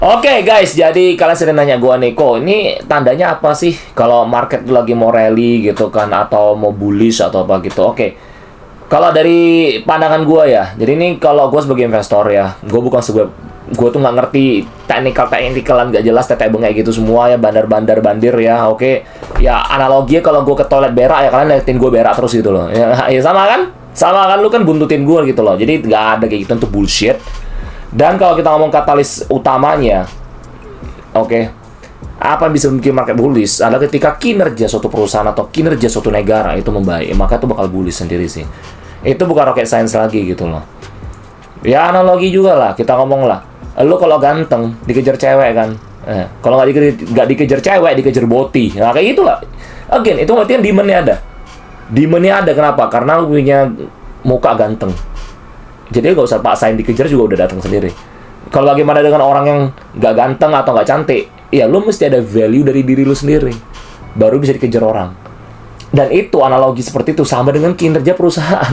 Oke guys, jadi kalian sering nanya gua nih, kok ini tandanya apa sih kalau market lagi mau rally gitu kan, atau mau bullish atau apa gitu. Oke, kalau dari pandangan gua ya, jadi ini kalau gua sebagai investor ya, gua bukan sebuah, gua tuh nggak ngerti teknikalan nggak jelas, tetek bengek gitu semua ya, bandar-bandar bandir ya. Oke, ya analoginya kalau gua ke toilet berak ya, kalian liatin gua berak terus gitu loh ya, ya sama kan, lu kan buntutin gua gitu loh, jadi nggak ada kayak gitu, untuk bullshit. Dan kalau kita ngomong katalis utamanya, oke, apa yang bisa bikin market bullish adalah ketika kinerja suatu perusahaan atau kinerja suatu negara itu membaik, maka itu bakal bullish sendiri sih. Itu bukan rocket science lagi gitu loh. Ya analogi juga lah, kita ngomong lah, lu kalau ganteng dikejar cewek kan, kalau nggak dikejar cewek, dikejar boti, nah kayak gitu lah. Again, itu artinya demand-nya ada. Demand-nya ada, kenapa? Karena lu punya muka ganteng. Jadi nggak usah paksain dikejar, juga udah datang sendiri. Kalau bagaimana dengan orang yang nggak ganteng atau nggak cantik, ya lu mesti ada value dari diri lu sendiri, baru bisa dikejar orang. Dan itu analogi seperti itu sama dengan kinerja perusahaan.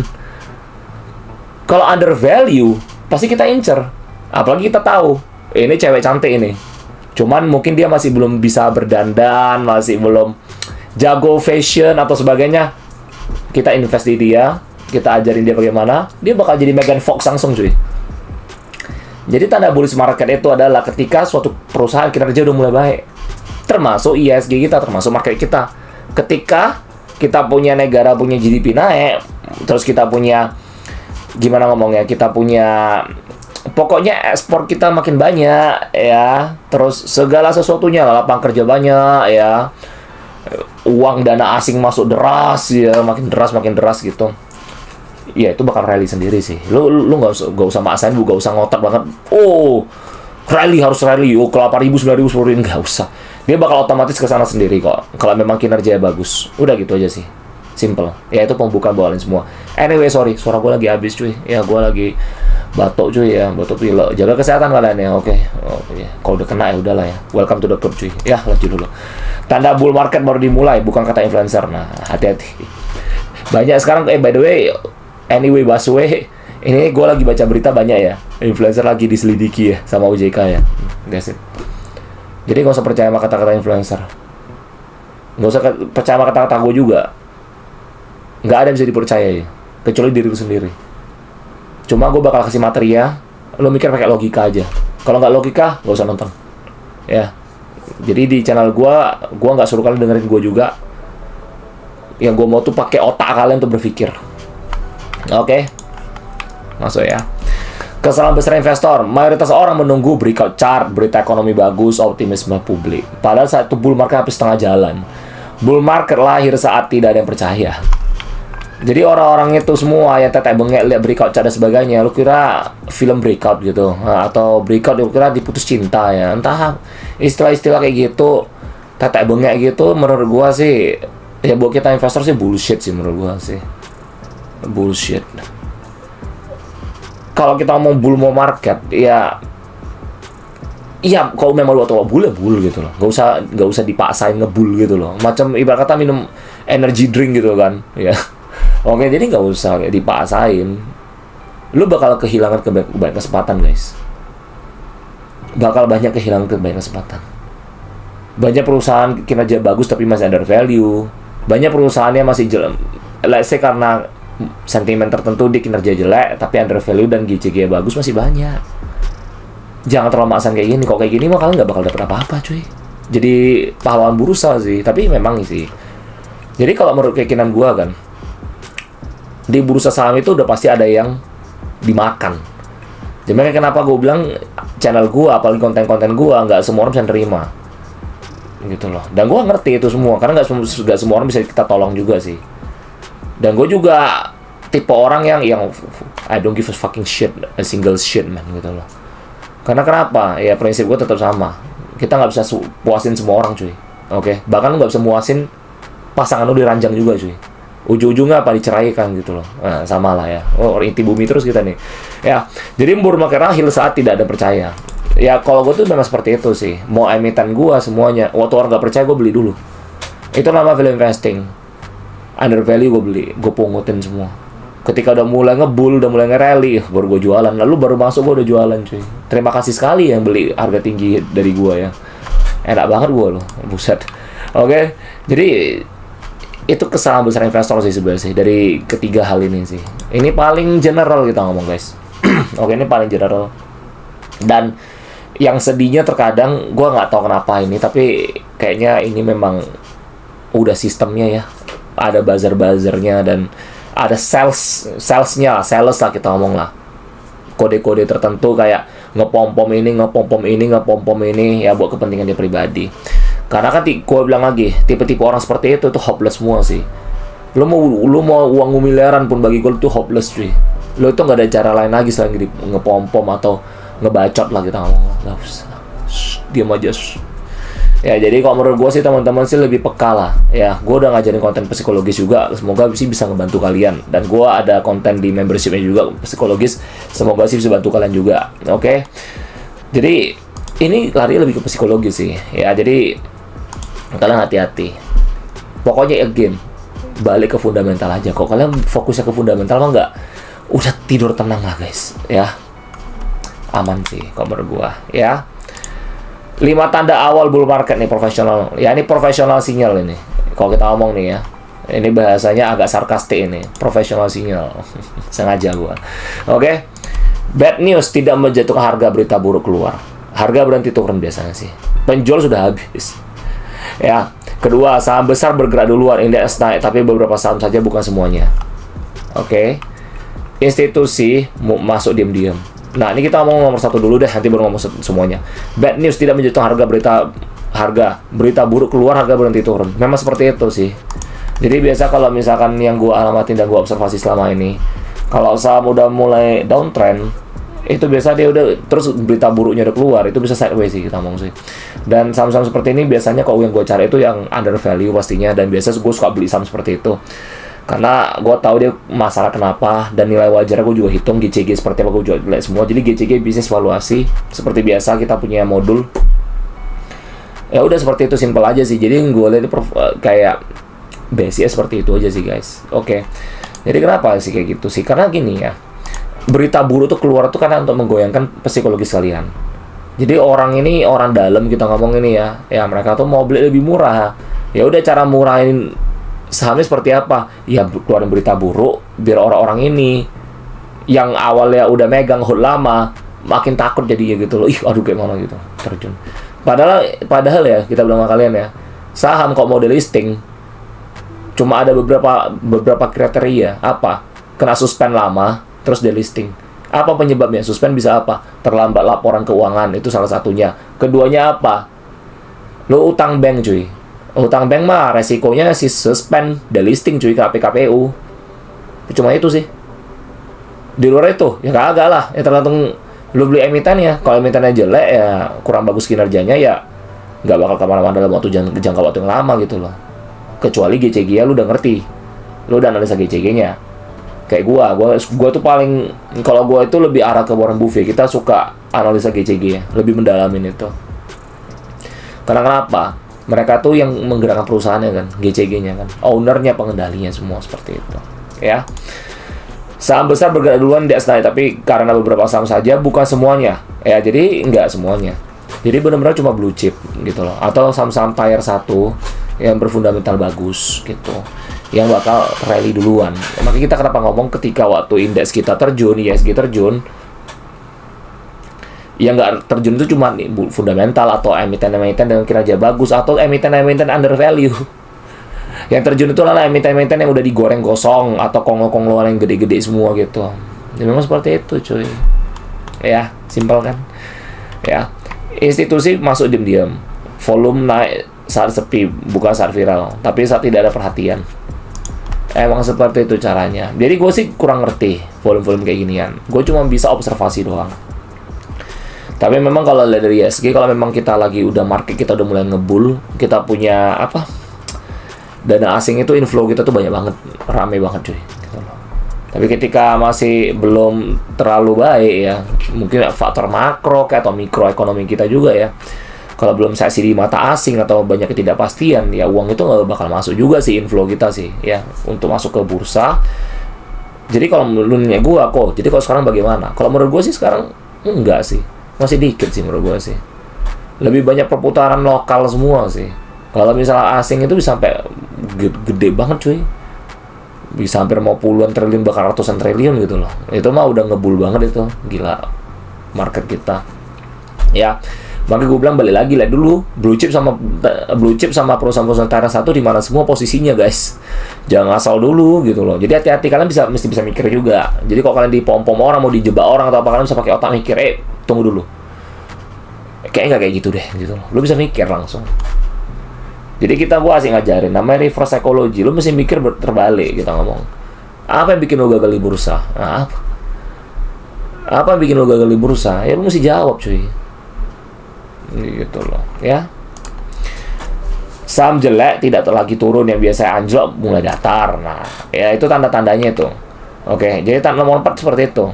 Kalau under value, pasti kita incer. Apalagi kita tahu, ini cewek cantik ini. Cuman mungkin dia masih belum bisa berdandan, masih belum jago fashion atau sebagainya. Kita invest di dia, kita ajarin dia bagaimana, dia bakal jadi Megan Fox langsung cuy. Jadi tanda bullish market itu adalah ketika suatu perusahaan kinerja udah mulai baik, termasuk ISG kita, termasuk market kita. Ketika kita punya negara punya GDP naik, terus kita punya, gimana ngomongnya, kita punya, pokoknya ekspor kita makin banyak ya, terus segala sesuatunya, lapangan kerja banyak ya, uang dana asing masuk deras ya, makin deras gitu. Ya itu bakal rally sendiri sih. Lu nggak usah maksain, lu nggak usah ngotak banget. Oh, rally harus rally. Oh, ke 8.000, 9.000, 10.000, nggak usah. Dia bakal otomatis ke sana sendiri kok. Kalau memang kinerjanya bagus. Udah gitu aja sih. Simple. Ya itu pembukaan bawalin semua. Anyway, sorry, suara gue lagi habis cuy. Ya gue lagi batuk cuy ya, batuk pilek. Jaga kesehatan kalian ya, oke. Oh, iya. Kalau udah kena ya udahlah ya. Welcome to the club cuy. Ya lanjut dulu. Tanda bull market baru dimulai, bukan kata influencer. Nah, hati-hati. Banyak sekarang. By the way. Anyway, Baswe, ini gue lagi baca berita banyak ya, influencer lagi diselidiki ya sama OJK ya. That's it. Jadi gak usah percaya sama kata-kata influencer, gak usah percaya sama kata-kata gue juga. Gak ada yang bisa dipercaya ya, kecuali diri lu sendiri. Cuma gue bakal kasih materi ya, lu mikir pakai logika aja. Kalau nggak logika, gak usah nonton ya. Jadi di channel gue nggak suruh kalian dengerin gue juga. Yang gue mau tuh pakai otak kalian untuk berpikir. Oke, masuk ya. Kesalahan besar investor, mayoritas orang menunggu breakout chart, berita ekonomi bagus, optimisme publik. Padahal saat itu bull market habis setengah jalan. Bull market lahir saat tidak ada yang percaya. Jadi orang-orang itu semua yang tetek bengek lihat breakout chart dan sebagainya, lu kira film breakout gitu, atau breakout lu kira diputus cinta ya. Entah istilah-istilah kayak gitu, tetek bengek gitu, menurut gua sih ya buat kita investor sih bullshit sih menurut gua sih. Bullshit. Kalau kita ngomong bull mau market, ya kalau memang lu atau bull ya bull gitu loh. Gak usah dipaksain ngebull gitu loh. Macam ibarat kata minum energy drink gitu kan, ya. Oke, jadi nggak usah dipaksain. Lu bakal kehilangan banyak kesempatan, guys. Bakal banyak kehilangan banyak kesempatan. Banyak perusahaan kinerja bagus tapi masih under value. Banyak perusahaannya masih let's say karena sentimen tertentu di kinerja jelek tapi under value dan GCG bagus, masih banyak. Jangan terlalu maksain kayak gini. Kok kayak gini mah kalian nggak bakal dapet apa-apa cuy. Jadi pahlawan bursa sih, tapi memang sih. Jadi kalau menurut keyakinan gua kan, di bursa saham itu udah pasti ada yang dimakan. Jadi kenapa gue bilang channel gua, apalagi konten-konten gua, nggak semua orang bisa nerima gitu loh. Dan gua ngerti itu semua, karena nggak semua orang bisa kita tolong juga sih. Dan gue juga tipe orang yang I don't give a fucking shit, a single shit man gitu loh. Karena kenapa? Ya prinsip gue tetap sama. Kita nggak bisa puasin semua orang cuy. Oke? Bahkan lu nggak bisa muasin pasangan lu diranjang juga cuy. Ujung-ujungnya apa diceraikan gitu loh. Nah, sama lah ya. Oh, inti bumi terus kita nih. Ya, jadi bull market akhir saat tidak ada percaya. Ya kalau gue tuh memang seperti itu sih. Mau emiten gue semuanya, waktu orang nggak percaya gue beli dulu. Itu nama value investing. Under value gue beli, gue pungutin semua. Ketika udah mulai ngebull, udah mulai nge-rally, baru gue jualan. Lalu baru masuk gue udah jualan, cuy. Terima kasih sekali yang beli harga tinggi dari gue ya. Enak banget gue loh, buset. Oke, jadi itu kesalahan besar investor sih sebenarnya sih dari ketiga hal ini sih. Ini paling general kita ngomong, guys. Oke, ini paling general. Dan yang sedihnya terkadang gue nggak tahu kenapa ini, tapi kayaknya ini memang udah sistemnya ya. Ada buzzer-buzzernya dan ada salesnya, sales lah kita ngomong lah. Kode-kode tertentu kayak ngepom-pom ini ya buat kepentingan dia pribadi. Karena kan gue bilang lagi, tipe-tipe orang seperti itu tuh hopeless semua sih. Lu mau uang miliaran pun bagi gue itu hopeless cuy. Lu itu nggak ada cara lain lagi selain ngepom-pom atau ngebacot lah kita ngomong. Nggak usah, diam aja. Ya, jadi kalau menurut gue sih teman-teman sih lebih peka lah. Ya, gue udah ngajarin konten psikologis juga. Semoga sih bisa ngebantu kalian. Dan gue ada konten di membershipnya juga psikologis. Semoga sih bisa bantu kalian juga. Oke? Jadi, ini lari lebih ke psikologis sih. Ya, jadi kalian hati-hati. Pokoknya again, balik ke fundamental aja. Kok kalian fokusnya ke fundamental mah nggak? Udah tidur tenang lah guys. Ya, aman sih kalau menurut gue. Ya. 5 tanda awal bull market nih profesional. Ya ini profesional sinyal ini. Kalau kita ngomong nih ya. Ini bahasanya agak sarkastik ini. Profesional sinyal. Sengaja gua. Oke. Bad news tidak menjatuhkan harga, berita buruk keluar. Harga berhenti turun biasanya sih. Penjual sudah habis. Ya. Kedua, saham besar bergerak duluan, indeks naik, tapi beberapa saham saja bukan semuanya. Oke. Institusi masuk diam-diam. Nah, ini kita ngomong nomor 1 dulu deh, nanti baru ngomong semuanya. Bad news tidak menjatuhkan berita buruk keluar, harga berhenti turun. Memang seperti itu sih. Jadi biasa kalau misalkan yang gue alamatin dan gue observasi selama ini, kalau saham udah mulai downtrend, itu biasa dia udah terus berita buruknya udah keluar, itu bisa sideways sih kita ngomong sih. Dan saham-saham seperti ini biasanya kalau yang gue cari itu yang under value pastinya, dan biasa gue suka beli saham seperti itu. Karena gue tahu dia masalah kenapa, dan nilai wajarnya gue juga hitung GCG seperti apa, gue juga lihat semua. Jadi GCG bisnis valuasi seperti biasa kita punya modul. Ya udah seperti itu, simple aja sih. Jadi gue lihat kayak basicnya seperti itu aja sih guys. Oke. Jadi kenapa sih kayak gitu sih? Karena gini ya, berita buruk tuh keluar tuh karena untuk menggoyangkan psikologis kalian. Jadi orang dalam kita ngomong ini ya mereka tuh mau beli lebih murah. Ya udah cara murahin sahamnya seperti apa? Ya keluarin berita buruk biar orang-orang ini yang awalnya udah megang hold lama makin takut jadinya gitu loh. Aduh kayak mana gitu terjun. Padahal ya kita bilang sama kalian ya, saham kok mau delisting cuma ada beberapa kriteria. Apa? Kena suspend lama terus delisting. Apa penyebabnya? Suspend bisa apa? Terlambat laporan keuangan, itu salah satunya. Keduanya apa? Lo utang bank cuy. Utang bank mah resikonya si suspend, delisting cuy ke KPU. Cuma itu sih. Di luar itu ya kagak lah. Ya tergantung lu beli emitennya. Kalau emitennya jelek ya kurang bagus kinerjanya ya nggak bakal kemana-mana dalam waktu jangka waktu yang lama gitu loh. Kecuali GCG ya lu udah ngerti. Lu udah analisa GCG-nya. Kayak gua tuh paling, kalau gua itu lebih arah ke Warren Buffett. Kita suka analisa GCG ya, lebih mendalamin itu. Karena kenapa? Mereka tuh yang menggerakkan perusahaannya kan, GCG-nya kan, ownernya, pengendalinya semua seperti itu, ya. Saham besar bergerak duluan indeks naik, tapi karena beberapa saham saja, bukan semuanya, ya. Jadi nggak semuanya. Jadi benar-benar cuma blue chip gitu loh, atau saham-saham tier 1 yang berfundamental bagus gitu, yang bakal rally duluan. Makanya kita kenapa ngomong ketika waktu indeks kita terjun, ISG terjun, yang nggak terjun itu cuma fundamental atau emiten-emiten dengan kinerja bagus atau emiten-emiten under value. Yang terjun itu adalah emiten-emiten yang udah digoreng gosong atau konglo-kongloan yang gede-gede semua gitu. Ya, memang seperti itu cuy. Ya, simpel kan? Ya, institusi masuk diam-diam, volume naik saat sepi, bukan saat viral, tapi saat tidak ada perhatian. Emang seperti itu caranya. Jadi gue sih kurang ngerti volume-volume kayak ginian. Gue cuma bisa observasi doang. Tapi memang kalau dari ISG, kalau memang kita lagi udah market, kita udah mulai ngebull, kita punya dana asing itu inflow kita tuh banyak banget, rame banget cuy. Tapi ketika masih belum terlalu baik ya, mungkin faktor makro atau mikroekonomi kita juga ya. Kalau belum seksi di mata asing atau banyak ketidakpastian, ya uang itu nggak bakal masuk juga sih inflow kita sih ya untuk masuk ke bursa. Jadi kalau lu nanya gue kok, jadi kalau sekarang bagaimana? Kalau menurut gue sih sekarang enggak sih, masih dikit sih menurut gue sih. Lebih banyak perputaran lokal semua sih. Kalau misalnya asing itu bisa sampai gede banget cuy, bisa hampir mau puluhan triliun bahkan ratusan triliun gitu loh. Itu mah udah ngebul banget itu, gila market kita. Ya, makanya gue bilang balik lagi lihat dulu blue chip sama perusahaan-perusahaan tier 1 di mana semua posisinya guys. Jangan asal dulu gitu loh. Jadi hati-hati, kalian mesti bisa mikir juga. Jadi kalau kalian dipom-pom orang, mau dijebak orang atau apa, kalian bisa pakai otak mikir, tunggu dulu. Kayaknya nggak kayak gitu deh gitu loh. Lu bisa mikir langsung. Jadi kita asing ngajarin namanya reverse psychology. Lu mesti mikir terbalik kita ngomong. Apa yang bikin lu gagal di bursa? Nah, apa yang bikin lu gagal di bursa? Ya lu mesti jawab cuy. Gitu loh ya. Saham jelek tidak lagi turun, yang biasa anjlok mulai datar. Nah ya itu tanda-tandanya itu. Oke, jadi tanda nomor 4 seperti itu.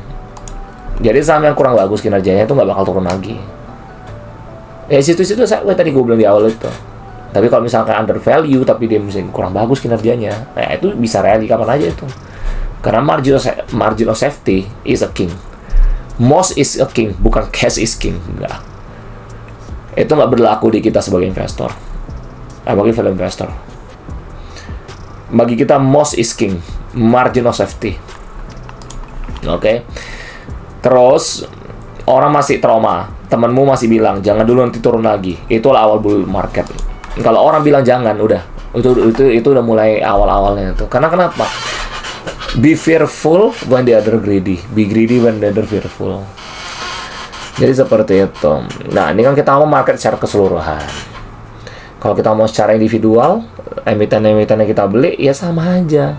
Jadi saham yang kurang bagus kinerjanya itu nggak bakal turun lagi. Ya situ-situ tadi gue bilang di awal itu. Tapi kalau misalkan under value tapi dia misalnya kurang bagus kinerjanya, nah itu bisa rally kapan aja itu. Karena margin of safety is a king. Most is a king, bukan cash is king. Enggak. Itu nggak berlaku di kita sebagai investor, bagi value investor. Bagi kita most is king, margin of safety. Oke. Terus orang masih trauma, temanmu masih bilang jangan dulu nanti turun lagi. Itulah awal bull market. Kalau orang bilang jangan, udah itu udah mulai awal-awalnya itu. Karena kenapa? Be fearful when the other greedy, be greedy when the other fearful. Jadi seperti itu. Nah, ini kan kita mau market secara keseluruhan. Kalau kita mau secara individual, emiten-emiten yang kita beli, ya sama aja.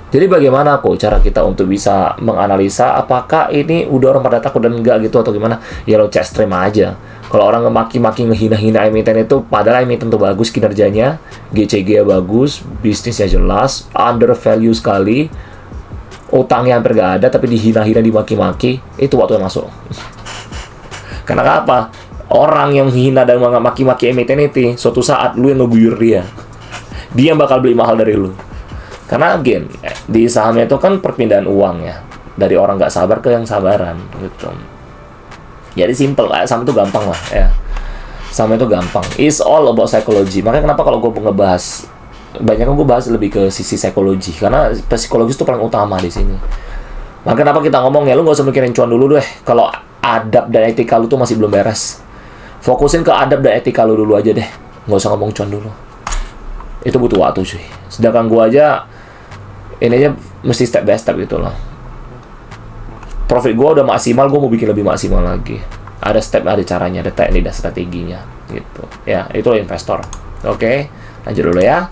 Jadi bagaimana kok cara kita untuk bisa menganalisa apakah ini udah orang pada takut dan enggak gitu atau gimana? Ya lo cek stream aja. Kalau orang ngemaki-maki, ngehina-hina emiten itu, padahal emiten tuh bagus kinerjanya, GCG bagus, bisnisnya jelas, under value sekali, utangnya hampir gak ada, tapi dihina-hina, dimaki-maki, itu waktu yang masuk. Karena apa? Orang yang hina dan maki-maki emiten itu, suatu saat lu yang ngebuyur dia. Dia yang bakal beli mahal dari lu. Karena again, di sahamnya itu kan perpindahan uang ya. Dari orang nggak sabar ke yang sabaran gitu. Jadi simple, saham itu gampang lah ya. Saham itu gampang. It's all about psychology. Makanya kenapa kalau gue ngebahas, banyak kan gue bahas lebih ke sisi psikologi. Karena psikologis itu paling utama di sini. Makanya kenapa kita ngomong ya, lu nggak usah mikirin cuan dulu deh. Kalau adab dan etika lu tuh masih belum beres, fokusin ke adab dan etika lu dulu aja deh, nggak usah ngomong cuan dulu. Itu butuh waktu cuy. Sedangkan gua aja ini aja mesti step by step gitu loh. Profit gua udah maksimal, gua mau bikin lebih maksimal lagi. Ada step, ada caranya, ada teknik dan strateginya gitu ya. Itu loh investor. Oke, lanjut dulu ya.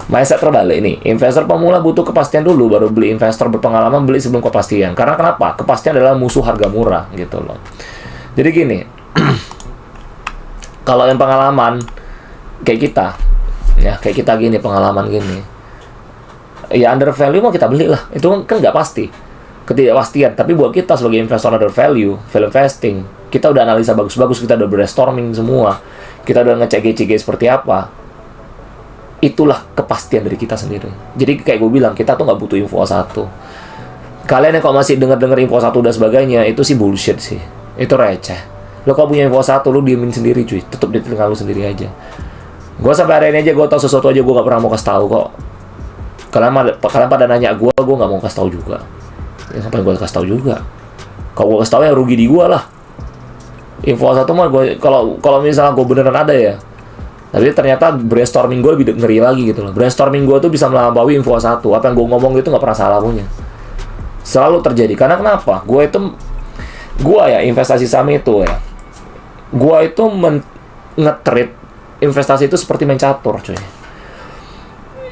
Mindset terbalik nih, investor pemula butuh kepastian dulu, baru beli. Investor berpengalaman beli sebelum kepastian. Karena kenapa? Kepastian adalah musuh harga murah gitu loh. Jadi gini, kalau yang pengalaman kayak kita, ya kayak kita gini, pengalaman gini, ya under value mau kita beli lah. Itu kan nggak pasti, ketidakpastian. Tapi buat kita sebagai investor under value investing, kita udah analisa bagus-bagus, kita udah brainstorming semua, kita udah ngecek GCG seperti apa. Itulah kepastian dari kita sendiri. Jadi kayak gue bilang, kita tuh nggak butuh info satu. Kalian yang kalau masih denger info satu dan sebagainya, itu sih bullshit sih. Itu receh. Lo kalau punya info satu, lo diemin sendiri cuy. Tutup di telinga lo sendiri aja. Gue sampai hari ini aja, gue tau sesuatu aja, gue nggak pernah mau kasih tahu kok. Kalian pada nanya gue nggak mau kasih tahu juga. Ya, sampai gue kasih tahu juga. Kalau gue kasih tahu ya rugi di gue lah. Info satu mah gue, kalau misalnya gue beneran ada ya. Tapi ternyata brainstorming gue lebih ngeri lagi gitu loh. Brainstorming gue tuh bisa melampaui info satu. Apa yang gue ngomong itu nggak pernah salah punya. Selalu terjadi. Karena kenapa? Gue ya investasi saham itu ya. Gue itu nge-trade investasi itu seperti main catur cuy.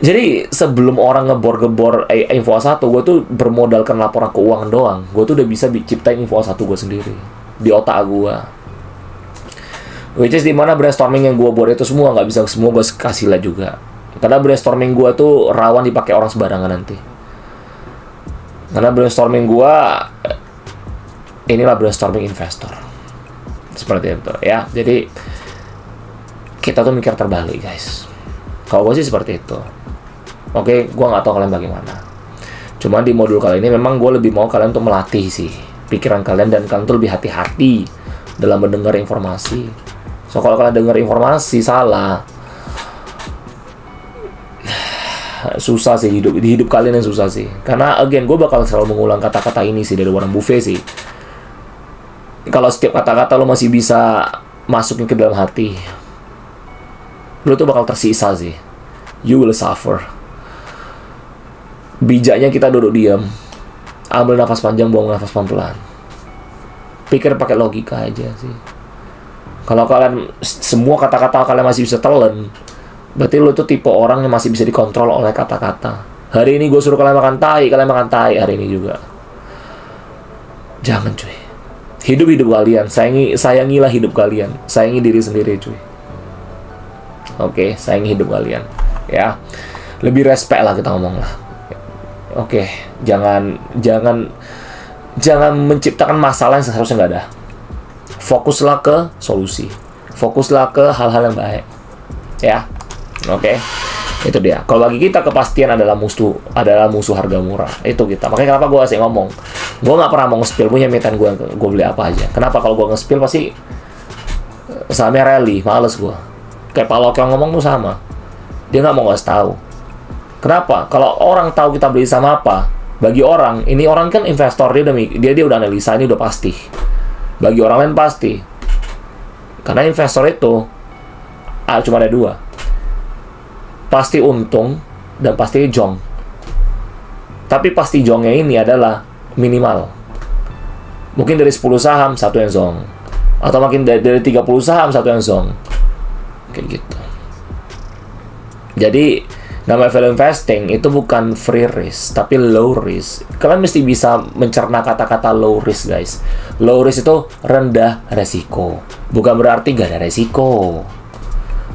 Jadi sebelum orang ngebor-gebor info satu, gue tuh bermodalkan laporan keuangan doang. Gue tuh udah bisa ciptain info satu gue sendiri di otak gue. Which is dimana brainstorming yang gue buat itu semua nggak bisa semua gue kasih lihat juga. Karena brainstorming gue tuh rawan dipakai orang sembarangan nanti. Karena brainstorming gue, inilah brainstorming investor. Seperti itu ya. Jadi kita tuh mikir terbalik guys. Kalau gue sih seperti itu. Oke, gue nggak tahu kalian bagaimana. Cuma di modul kali ini memang gue lebih mau kalian untuk melatih sih pikiran kalian, dan kalian tuh lebih hati-hati dalam mendengar informasi. So kalau kalian dengar informasi salah, susah sih di hidup kalian yang susah sih. Karena again, gue bakal selalu mengulang kata-kata ini sih dari Warren Buffett sih. Kalau setiap kata-kata lo masih bisa masukin ke dalam hati, lo tuh bakal tersisa sih. You will suffer. Bijaknya kita duduk diam, ambil nafas panjang, buang nafas pelan-pelan. Pikir pakai logika aja sih. Kalau kalian semua kata-kata kalian masih bisa telan, berarti lo tuh tipe orang yang masih bisa dikontrol oleh kata-kata. Hari ini gue suruh kalian makan tai, kalian makan tai hari ini juga. Jangan cuy. Hidup kalian, sayangilah hidup kalian, sayangi diri sendiri cuy. Oke, sayangi hidup kalian, ya. Lebih respect lah kita ngomong lah. Oke, jangan menciptakan masalah yang seharusnya nggak ada. Fokuslah ke solusi, fokuslah ke hal-hal yang baik, ya. Oke, itu dia. Kalau bagi kita kepastian adalah musuh harga murah. Itu kita. Makanya kenapa gue asik ngomong. Gue nggak pernah mau nge-spill punya emiten gue beli apa aja. Kenapa? Kalau gue nge-spill pasti sahamnya rally, males gue. Kayak Pak Lokyo ngomong tuh sama. Dia nggak mau ngasih tahu. Kenapa? Kalau orang tahu kita beli saham apa, bagi orang, ini orang kan investor, dia udah analisa, ini udah pasti. Bagi orang lain pasti. Karena investor itu cuma ada dua. Pasti untung dan pasti jong. Tapi pasti jongnya ini adalah minimal. Mungkin dari 10 saham, satu yang zong. Atau mungkin dari 30 saham, satu yang zong. Kayak gitu. Jadi, namanya value investing itu bukan free risk, tapi low risk. Kalian mesti bisa mencerna kata-kata low risk, guys. Low risk itu rendah resiko. Bukan berarti gak ada resiko.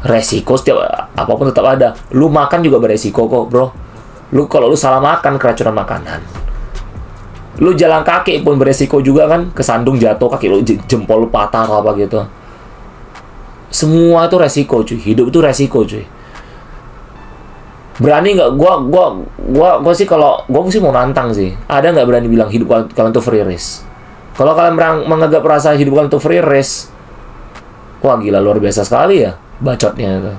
Resiko setiap apapun tetap ada. Lu makan juga beresiko kok, bro. Kalau lu salah makan, keracunan makanan. Lu jalan kaki pun beresiko juga kan, kesandung jatuh kaki lu, jempol lu patah atau apa gitu. Semua itu resiko cuy. Hidup itu resiko cuy. Berani nggak? Gua sih kalau gua sih mau nantang sih. Ada nggak berani bilang hidup kalian tuh free risk? Kalau kalian menganggap rasa hidup kalian tuh free risk, wah gila, luar biasa sekali ya bacotnya itu.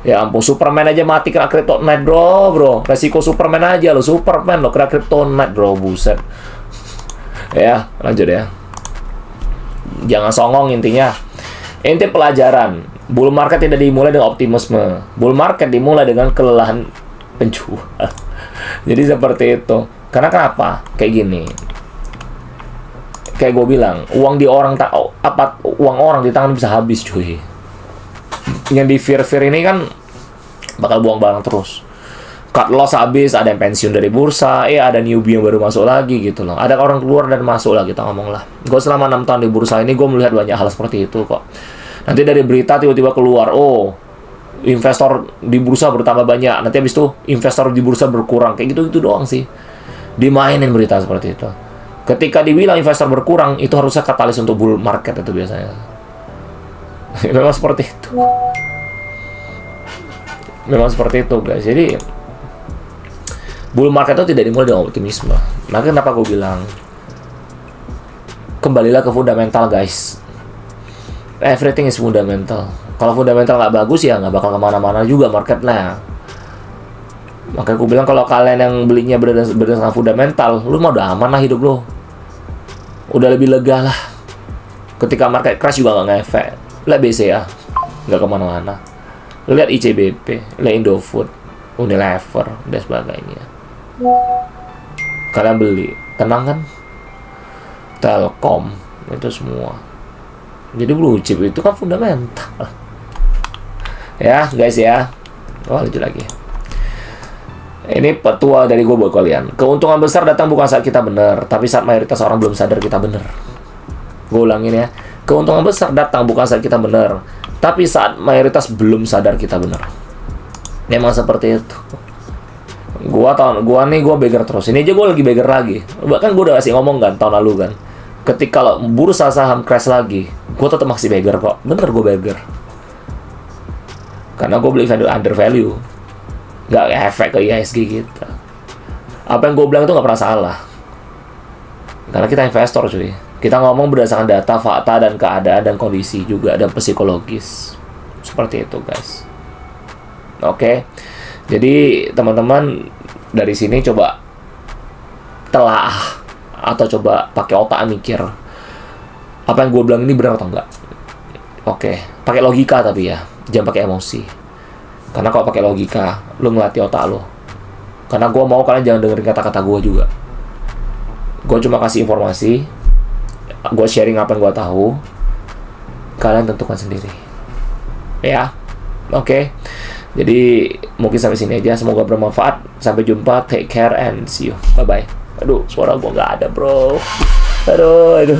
Ya ampun, Superman aja mati kena kryptonite bro. Resiko Superman aja lo, Superman lo kena kryptonite bro, buset. Ya lanjut ya. Jangan songong intinya. Inti pelajaran. Bull market tidak dimulai dengan optimisme. Bull market dimulai dengan kelelahan penjual. Jadi seperti itu. Karena kenapa? Kayak gini. Kayak gue bilang, uang orang di tangan bisa habis, cuy. Yang di fear ini kan bakal buang barang terus. Cut loss habis, ada yang pensiun dari bursa, ada newbie yang baru masuk lagi gitu loh. Ada orang keluar dan masuk lah, kita ngomong lah. Gue selama 6 tahun di bursa ini, gue melihat banyak hal seperti itu kok. Nanti dari berita tiba-tiba keluar, investor di bursa bertambah banyak. Nanti habis itu investor di bursa berkurang. Kayak gitu-gitu doang sih. Dimainin berita seperti itu. Ketika dibilang investor berkurang, itu harusnya katalis untuk bull market itu biasanya. Memang seperti itu. Memang seperti itu, guys. Jadi, bull market itu tidak dimulai dengan optimisme. Maka kenapa gue bilang, kembalilah ke fundamental, guys. Everything is fundamental. Kalau fundamental nggak bagus ya nggak bakal kemana-mana juga marketnya. Makanya aku bilang kalau kalian yang belinya berdasarkan fundamental, lu mah udah aman lah hidup lu. Udah lebih lega lah. Ketika market crash juga nggak ngefek. Lihat BCA, nggak kemana-mana. Lihat ICBP, lihat Indofood, Unilever, dan sebagainya. Kalian beli, tenang kan? Telkom, itu semua. Jadi blue chip itu kan fundamental. Ya guys ya. Lanjut lagi. Ini petua dari gue buat kalian. Keuntungan besar datang bukan saat kita benar, tapi saat mayoritas orang belum sadar kita benar. Gue ulangin ya. Keuntungan besar datang bukan saat kita benar, tapi saat mayoritas belum sadar kita benar. Memang seperti itu. Gue beggar terus. Ini aja gue lagi beggar lagi. Bahkan gue udah kasih ngomong kan tahun lalu kan. Ketika kalau bursa saham crash lagi, gue tetap masih beggar kok. Bener gue beggar. Karena gue beli under value. Nggak efek ke IHSG kita. Apa yang gue bilang itu nggak pernah salah. Karena kita investor cuy. Kita ngomong berdasarkan data, fakta, dan keadaan, dan kondisi juga, dan psikologis. Seperti itu guys. Oke. Jadi teman-teman dari sini coba telah atau coba pakai otak mikir. Apa yang gue bilang ini benar atau enggak? Oke. Pakai logika tapi ya. Jangan pakai emosi. Karena kalau pakai logika, lu ngelatih otak lu. Karena gue mau kalian jangan dengerin kata-kata gue juga. Gue cuma kasih informasi, gue sharing apa yang gue tahu, kalian tentukan sendiri. Ya, oke. Jadi mungkin sampai sini aja. Semoga bermanfaat. Sampai jumpa. Take care and see you. Bye bye. Aduh, suara gue nggak ada bro. Aduh.